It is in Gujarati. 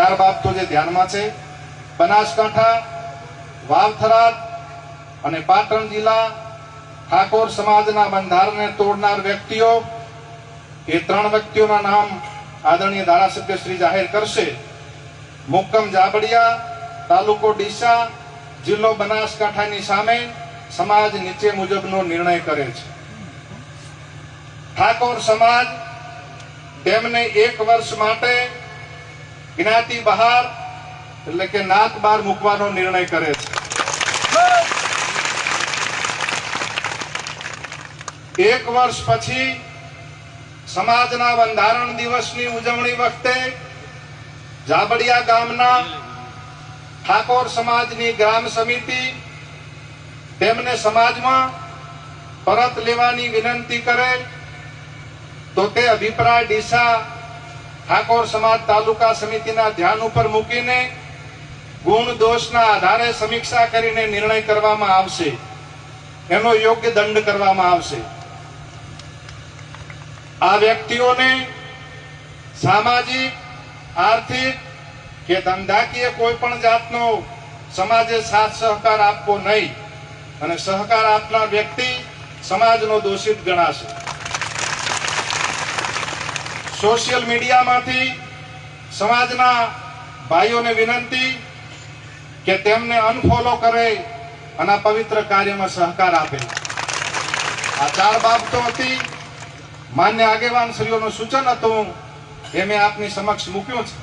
चार बाबतो जे ध्यानमा छे। बनासकांठा, वावथराद अने पाटण जिल्ला ठाकोर समाजना बंधारने तोड़नार व्यक्तिओ ए 3 व्यक्तिओना नाम आदरणीय धारासभ्य श्री जाहेर करशे। मुक्कम जाबड़िया, तालुको डीसा, जिल्लो बनासकांठानी सामे समाज नीचे मुजबनो निर्णय करे छे। ठाकोर समाज तेमने 1 वर्ष माटे ज्ञाति बहार એટલે કે નાત બહાર મૂકવાનો નિર્ણય કરે છે। 1 વર્ષ પછી સમાજના બંધારણ દિવસની ઉજવણી વખતે જાબડિયા ગામના ઠાકોર સમાજની ગ્રામ સમિતિ તેમને સમાજમાં પરત લેવાની વિનંતી કરે તો તે અભિપ્રાય ડીસા ઠાકોર સમાજ તાલુકા સમિતિના ધ્યાન ઉપર મૂકીને ગુણ દોષના આધારે સમીક્ષા કરીને નિર્ણય કરવામાં આવશે, એનો યોગ્ય દંડ કરવામાં આવશે। આ વ્યક્તિઓને સામાજિક, આર્થિક કે ધંધાકીય કોઈ પણ જાતનો સમાજે સાથ સહકાર આપવો નહીં અને સહકાર આપનાર વ્યક્તિ સમાજનો દોષિત ગણાશે। સોશિયલ મીડિયામાંથી સમાજના ભાઈઓને વિનંતી કે તેમને અનફોલો કરે અને પવિત્ર કાર્યમાં સહકાર આપે। આ 4 બાબતો હતી। માન્ય આગેવાન શ્રીઓનું સૂચન હતું એ મેં આપની સમક્ષ મૂક્યું છે।